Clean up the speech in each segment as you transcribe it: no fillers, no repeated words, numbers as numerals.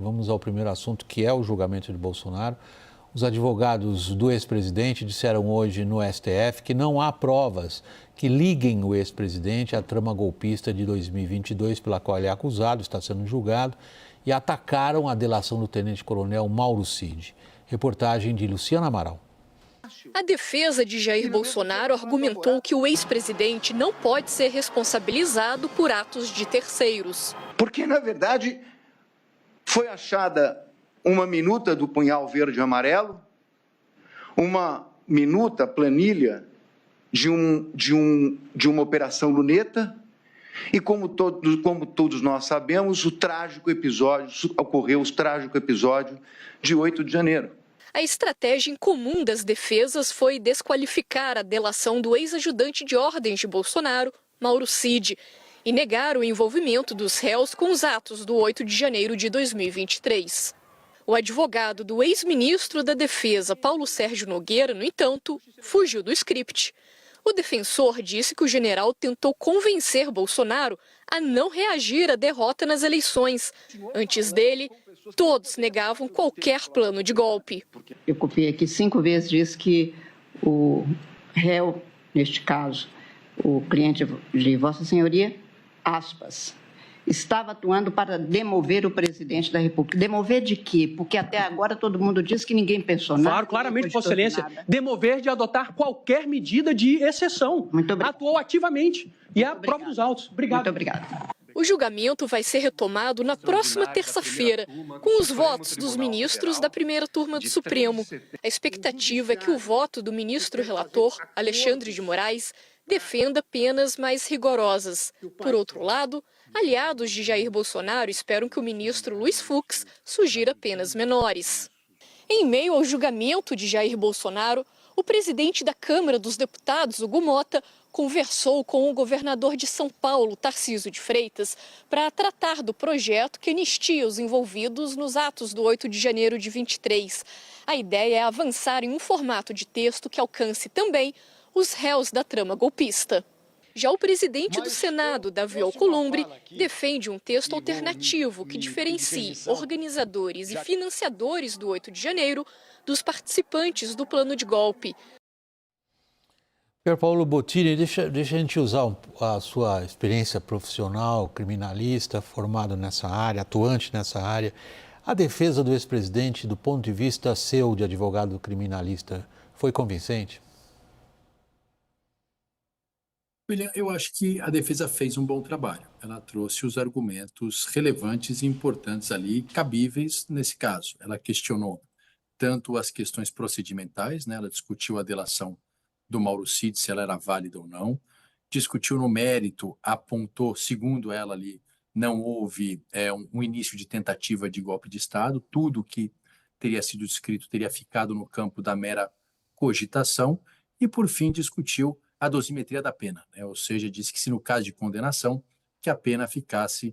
Vamos ao primeiro assunto, que é o julgamento de Bolsonaro. Os advogados do ex-presidente disseram hoje no STF que não há provas que liguem o ex-presidente à trama golpista de 2022, pela qual ele é acusado, está sendo julgado, e atacaram a delação do tenente-coronel Mauro Cid. Reportagem de Luciana Amaral. A defesa de Jair Bolsonaro argumentou que o ex-presidente não pode ser responsabilizado por atos de terceiros. Porque, na verdade, foi achada uma minuta do punhal verde e amarelo, uma minuta, planilha de uma operação luneta, e como todos nós sabemos, o trágico episódio de 8 de janeiro. A estratégia incomum das defesas foi desqualificar a delação do ex-ajudante de ordens de Bolsonaro, Mauro Cid, e negar o envolvimento dos réus com os atos do 8 de janeiro de 2023. O advogado do ex-ministro da Defesa, Paulo Sérgio Nogueira, no entanto, fugiu do script. O defensor disse que o general tentou convencer Bolsonaro a não reagir à derrota nas eleições. Antes dele, todos negavam qualquer plano de golpe. Eu copiei aqui 5 vezes, diz que o réu, neste caso, o cliente de Vossa Senhoria, aspas, estava atuando para demover o presidente da República. Demover de quê? Porque até agora todo mundo diz que ninguém pensou nada. Claro, claramente, Vossa Excelência. Demover de adotar qualquer medida de exceção. Muito obrigado. Atuou ativamente. E é a prova dos autos. Obrigado. Muito obrigada. O julgamento vai ser retomado na próxima terça-feira, com os votos dos ministros da primeira turma do Supremo. A expectativa é que o voto do ministro relator, Alexandre de Moraes, defenda penas mais rigorosas. Por outro lado, aliados de Jair Bolsonaro esperam que o ministro Luiz Fux sugira penas menores. Em meio ao julgamento de Jair Bolsonaro, o presidente da Câmara dos Deputados, Hugo Mota, conversou com o governador de São Paulo, Tarcísio de Freitas, para tratar do projeto que anistia os envolvidos nos atos do 8 de janeiro de 23. A ideia é avançar em um formato de texto que alcance também os réus da trama golpista. Já o presidente do Senado, Davi Alcolumbre, defende um texto alternativo que diferencie organizadores e financiadores do 8 de janeiro dos participantes do plano de golpe. Pier Paolo Bottini, deixa a gente usar a sua experiência profissional, criminalista, formado nessa área, atuante nessa área. A defesa do ex-presidente, do ponto de vista seu de advogado criminalista, foi convincente? William, eu acho que a defesa fez um bom trabalho. Ela trouxe os argumentos relevantes e importantes ali, cabíveis nesse caso. Ela questionou tanto as questões procedimentais, né? Ela discutiu a delação do Mauro Cid, se ela era válida ou não, discutiu no mérito, apontou, segundo ela ali, não houve um início de tentativa de golpe de Estado, tudo que teria sido descrito teria ficado no campo da mera cogitação, e por fim discutiu a dosimetria da pena, né? Ou seja, disse que se no caso de condenação, que a pena ficasse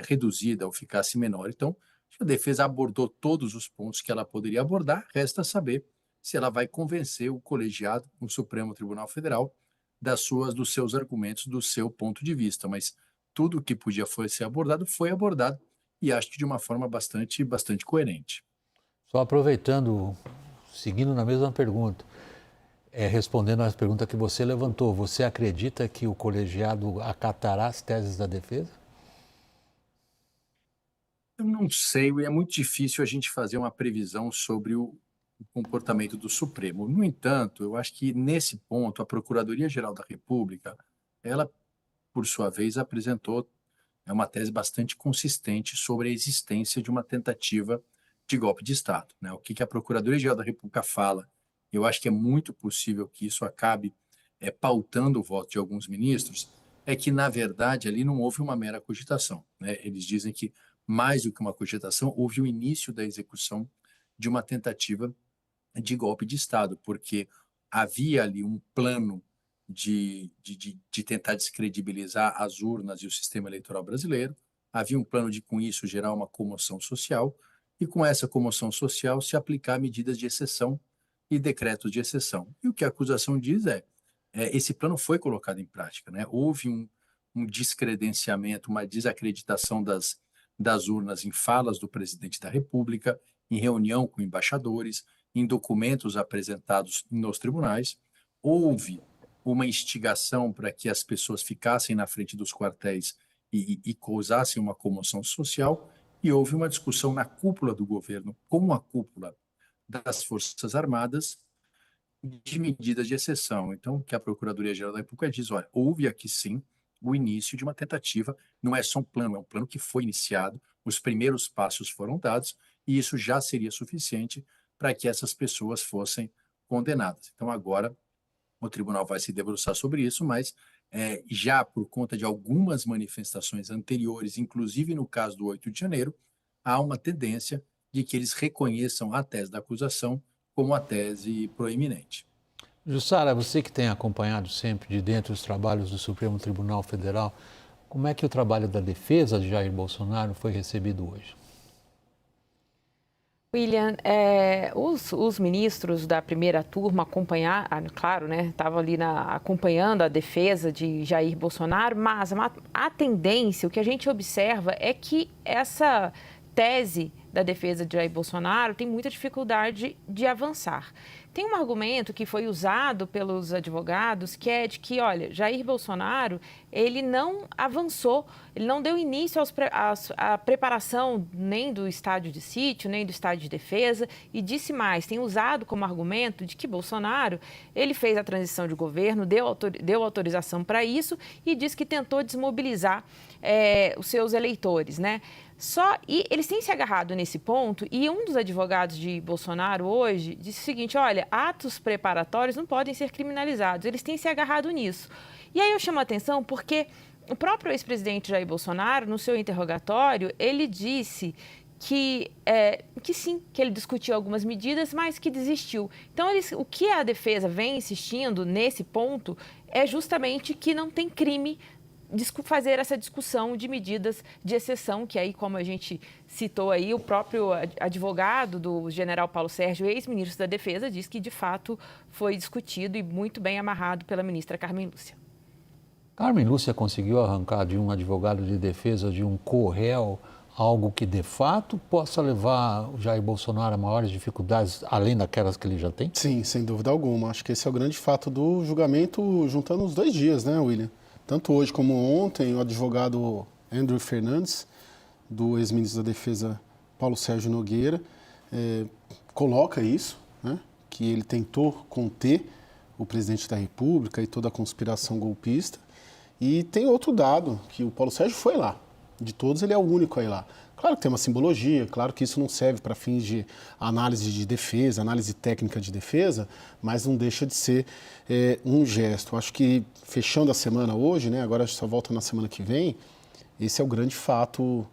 reduzida ou ficasse menor. Então, a defesa abordou todos os pontos que ela poderia abordar, resta saber se ela vai convencer o colegiado, o Supremo Tribunal Federal, dos seus argumentos, do seu ponto de vista. Mas tudo o que podia ser abordado foi abordado, e acho que de uma forma bastante coerente. Só aproveitando, seguindo na mesma pergunta, respondendo à pergunta que você levantou, você acredita que o colegiado acatará as teses da defesa? Eu não sei, é muito difícil a gente fazer uma previsão sobre o comportamento do Supremo. No entanto, eu acho que nesse ponto a Procuradoria-Geral da República, ela, por sua vez, apresentou uma tese bastante consistente sobre a existência de uma tentativa de golpe de Estado, né? O que a Procuradoria-Geral da República fala, eu acho que é muito possível que isso acabe pautando o voto de alguns ministros, é que, na verdade, ali não houve uma mera cogitação, né? Eles dizem que, mais do que uma cogitação, houve o início da execução de uma tentativa de golpe de Estado, porque havia ali um plano de tentar descredibilizar as urnas e o sistema eleitoral brasileiro, havia um plano de, com isso, gerar uma comoção social, e com essa comoção social se aplicar medidas de exceção e decretos de exceção. E o que a acusação diz esse plano foi colocado em prática, né? Houve um descredenciamento, uma desacreditação das das urnas em falas do presidente da República, em reunião com embaixadores, em documentos apresentados nos tribunais. Houve uma instigação para que as pessoas ficassem na frente dos quartéis e causassem uma comoção social, e houve uma discussão na cúpula do governo, com a cúpula das Forças Armadas, de medidas de exceção. Então, o que a Procuradoria-Geral da República diz, olha, houve aqui sim o início de uma tentativa, não é só um plano, é um plano que foi iniciado, os primeiros passos foram dados, e isso já seria suficiente para que essas pessoas fossem condenadas. Então, agora, o tribunal vai se debruçar sobre isso, mas já por conta de algumas manifestações anteriores, inclusive no caso do 8 de janeiro, há uma tendência de que eles reconheçam a tese da acusação como a tese proeminente. Jussara, você que tem acompanhado sempre de dentro os trabalhos do Supremo Tribunal Federal, como é que o trabalho da defesa de Jair Bolsonaro foi recebido hoje? William, os ministros da primeira turma claro, né, estavam ali acompanhando a defesa de Jair Bolsonaro, mas a tendência, o que a gente observa é que essa tese da defesa de Jair Bolsonaro tem muita dificuldade de avançar. Tem um argumento que foi usado pelos advogados, que é de que, olha, Jair Bolsonaro, ele não avançou, ele não deu início à preparação nem do estádio de sítio, nem do estádio de defesa, e disse mais, tem usado como argumento de que Bolsonaro, ele fez a transição de governo, deu autorização para isso e disse que tentou desmobilizar os seus eleitores, né? E eles têm se agarrado nesse ponto, e um dos advogados de Bolsonaro hoje disse o seguinte, olha, atos preparatórios não podem ser criminalizados, eles têm se agarrado nisso. E aí eu chamo a atenção porque o próprio ex-presidente Jair Bolsonaro, no seu interrogatório, ele disse que sim, que ele discutiu algumas medidas, mas que desistiu. Então, o que a defesa vem insistindo nesse ponto é justamente que não tem crime fazer essa discussão de medidas de exceção, que aí, como a gente citou aí, o próprio advogado do general Paulo Sérgio, ex-ministro da Defesa, diz que, de fato, foi discutido e muito bem amarrado pela ministra Carmen Lúcia. Carmen Lúcia conseguiu arrancar de um advogado de defesa de um co-réu algo que, de fato, possa levar o Jair Bolsonaro a maiores dificuldades, além daquelas que ele já tem? Sim, sem dúvida alguma. Acho que esse é o grande fato do julgamento, juntando os 2 dias, né, William? Tanto hoje como ontem, o advogado Andrew Fernandes, do ex-ministro da Defesa Paulo Sérgio Nogueira, coloca isso, né, que ele tentou conter o presidente da República e toda a conspiração golpista. E tem outro dado, que o Paulo Sérgio foi lá. De todos, ele é o único a ir lá. Claro que tem uma simbologia, claro que isso não serve para fins de análise de defesa, análise técnica de defesa, mas não deixa de ser um gesto. Acho que, fechando a semana hoje, né, agora a gente só volta na semana que vem, esse é o grande fato,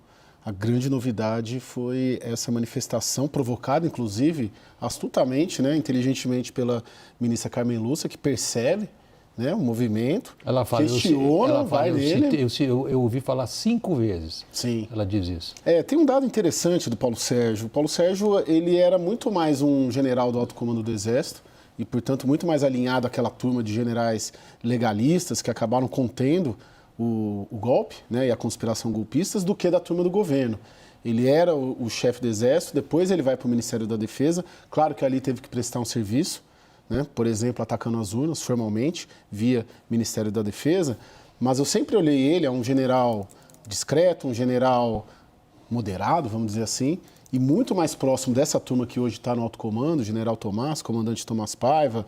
a grande novidade foi essa manifestação provocada, inclusive, astutamente, né, inteligentemente pela ministra Carmen Lúcia, que percebe, né, o movimento, ela fala, questiona, vai nele. Eu ouvi falar 5 vezes. Sim. Ela diz isso. Tem um dado interessante do Paulo Sérgio. O Paulo Sérgio, ele era muito mais um general do alto comando do Exército e, portanto, muito mais alinhado àquela turma de generais legalistas que acabaram contendo o golpe, né, e a conspiração golpistas do que da turma do governo. Ele era o chefe do Exército, depois ele vai para o Ministério da Defesa. Claro que ali teve que prestar um serviço, né? Por exemplo, atacando as urnas formalmente, via Ministério da Defesa, mas eu sempre olhei ele a um general discreto, um general moderado, vamos dizer assim, e muito mais próximo dessa turma que hoje está no alto comando, o general Tomás, comandante Tomás Paiva,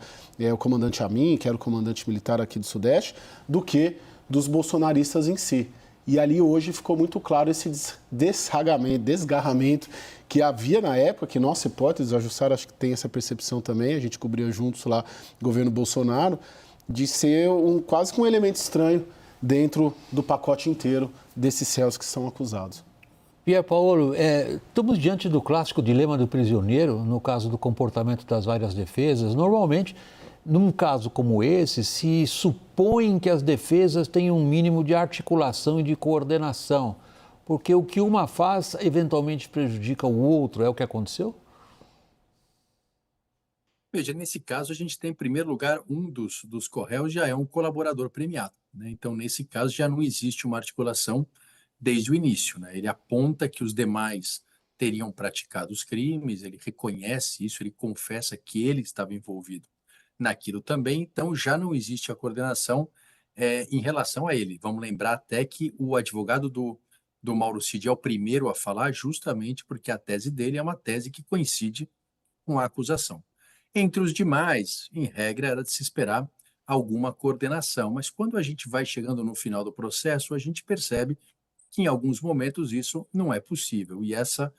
o comandante Amin, que era o comandante militar aqui do Sudeste, do que dos bolsonaristas em si. E ali hoje ficou muito claro esse desgarramento que havia na época, que nossa hipótese, a Jussara acho que tem essa percepção também, a gente cobria juntos lá o governo Bolsonaro, de ser quase que um elemento estranho dentro do pacote inteiro desses réus que são acusados. Pier Paolo, estamos diante do clássico dilema do prisioneiro, no caso do comportamento das várias defesas. Normalmente, num caso como esse, se supõe que as defesas têm um mínimo de articulação e de coordenação, porque o que uma faz eventualmente prejudica o outro. É o que aconteceu? Veja, nesse caso a gente tem, em primeiro lugar, um dos co-réus já é um colaborador premiado, né? Então, nesse caso, já não existe uma articulação desde o início, né? Ele aponta que os demais teriam praticado os crimes, ele reconhece isso, ele confessa que ele estava envolvido naquilo também, então já não existe a coordenação em relação a ele. Vamos lembrar até que o advogado do Mauro Cid é o primeiro a falar, justamente porque a tese dele é uma tese que coincide com a acusação. Entre os demais, em regra, era de se esperar alguma coordenação, mas quando a gente vai chegando no final do processo, a gente percebe que em alguns momentos isso não é possível. E essa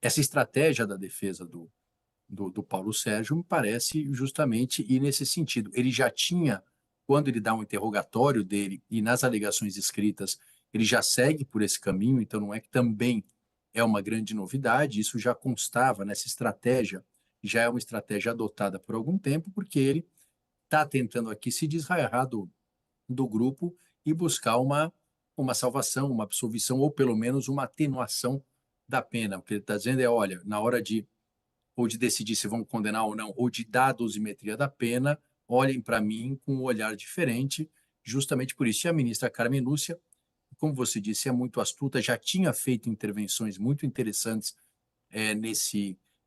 estratégia da defesa do Paulo Sérgio me parece justamente ir nesse sentido. Ele já tinha, quando ele dá um interrogatório dele e nas alegações escritas, ele já segue por esse caminho, então não é que também é uma grande novidade, isso já constava nessa estratégia, já é uma estratégia adotada por algum tempo, porque ele está tentando aqui se desraiar do grupo e buscar uma salvação, uma absolvição, ou pelo menos uma atenuação da pena. O que ele está dizendo é, olha, na hora de decidir se vão condenar ou não, ou de dar a dosimetria da pena, olhem para mim com um olhar diferente, justamente por isso. E a ministra Carmen Lúcia, como você disse, é muito astuta, já tinha feito intervenções muito interessantes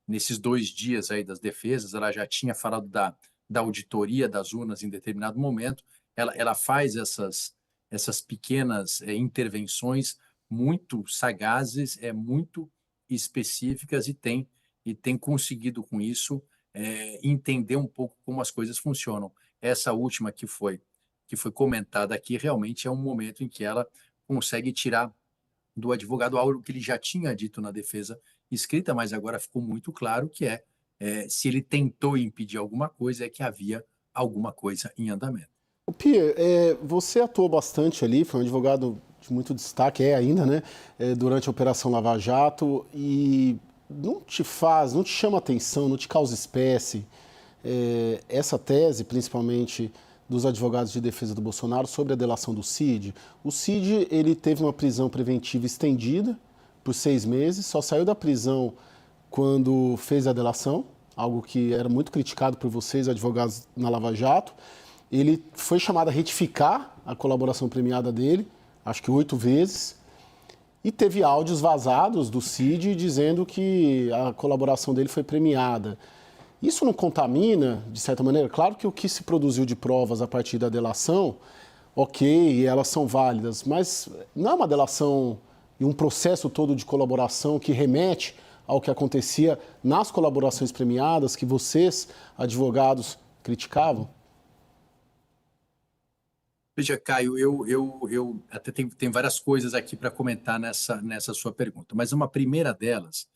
nesses 2 dias aí das defesas, ela já tinha falado da auditoria das urnas em determinado momento, ela faz essas pequenas intervenções muito sagazes, muito específicas e tem conseguido com isso entender um pouco como as coisas funcionam. Essa última que foi comentada aqui realmente é um momento em que ela consegue tirar do advogado algo que ele já tinha dito na defesa escrita, mas agora ficou muito claro que se ele tentou impedir alguma coisa, é que havia alguma coisa em andamento. O Pierre, você atuou bastante ali, foi um advogado de muito destaque, ainda, né, durante a Operação Lava Jato, e não te chama atenção, não te causa espécie essa tese, principalmente dos advogados de defesa do Bolsonaro, sobre a delação do Cid? O Cid, ele teve uma prisão preventiva estendida por 6 meses, só saiu da prisão quando fez a delação, algo que era muito criticado por vocês, advogados na Lava Jato. Ele foi chamado a retificar a colaboração premiada dele, acho que 8 vezes, e teve áudios vazados do Cid dizendo que a colaboração dele foi premiada. Isso não contamina, de certa maneira? Claro que o que se produziu de provas a partir da delação, ok, elas são válidas, mas não é uma delação e um processo todo de colaboração que remete ao que acontecia nas colaborações premiadas, que vocês, advogados, criticavam? Veja, Caio, eu até tem várias coisas aqui para comentar nessa sua pergunta, mas uma primeira delas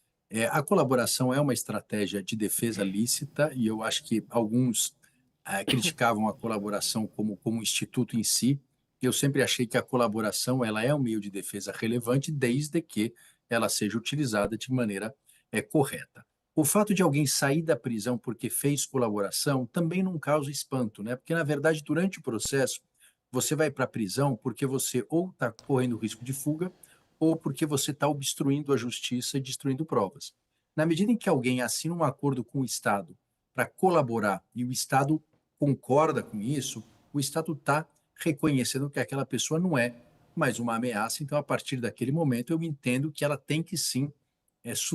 a colaboração é uma estratégia de defesa lícita e eu acho que alguns criticavam a colaboração como instituto em si. Eu sempre achei que a colaboração ela é um meio de defesa relevante desde que ela seja utilizada de maneira correta. O fato de alguém sair da prisão porque fez colaboração também não causa espanto, né? Porque, na verdade, durante o processo, você vai para a prisão porque você ou está correndo risco de fuga ou porque você está obstruindo a justiça e destruindo provas. Na medida em que alguém assina um acordo com o Estado para colaborar e o Estado concorda com isso, o Estado está reconhecendo que aquela pessoa não é mais uma ameaça, então, a partir daquele momento, eu entendo que ela tem que sim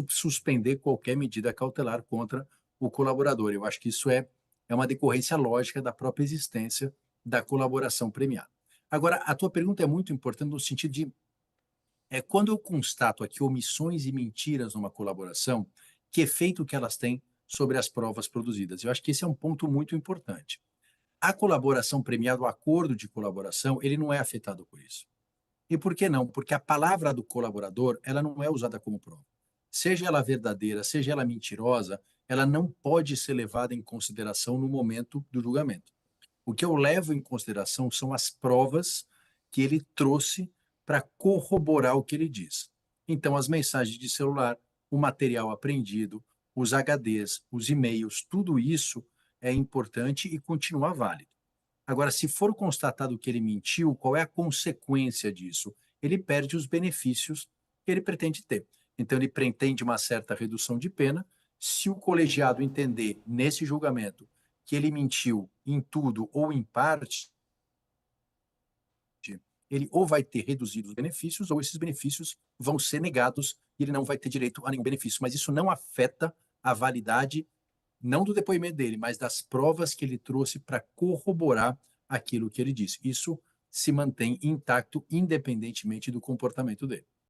suspender qualquer medida cautelar contra o colaborador. Eu acho que isso é uma decorrência lógica da própria existência da colaboração premiada. Agora, a tua pergunta é muito importante no sentido de quando eu constato aqui omissões e mentiras numa colaboração, que efeito que elas têm sobre as provas produzidas? Eu acho que esse é um ponto muito importante. A colaboração premiada, o acordo de colaboração, ele não é afetado por isso. E por que não? Porque a palavra do colaborador, ela não é usada como prova. Seja ela verdadeira, seja ela mentirosa, ela não pode ser levada em consideração no momento do julgamento. O que eu levo em consideração são as provas que ele trouxe para corroborar o que ele diz. Então, as mensagens de celular, o material apreendido, os HDs, os e-mails, tudo isso é importante e continua válido. Agora, se for constatado que ele mentiu, qual é a consequência disso? Ele perde os benefícios que ele pretende ter. Então, ele pretende uma certa redução de pena. Se o colegiado entender, nesse julgamento, que ele mentiu em tudo ou em parte, ele ou vai ter reduzido os benefícios ou esses benefícios vão ser negados e ele não vai ter direito a nenhum benefício. Mas isso não afeta a validade, não do depoimento dele, mas das provas que ele trouxe para corroborar aquilo que ele disse. Isso se mantém intacto, independentemente do comportamento dele.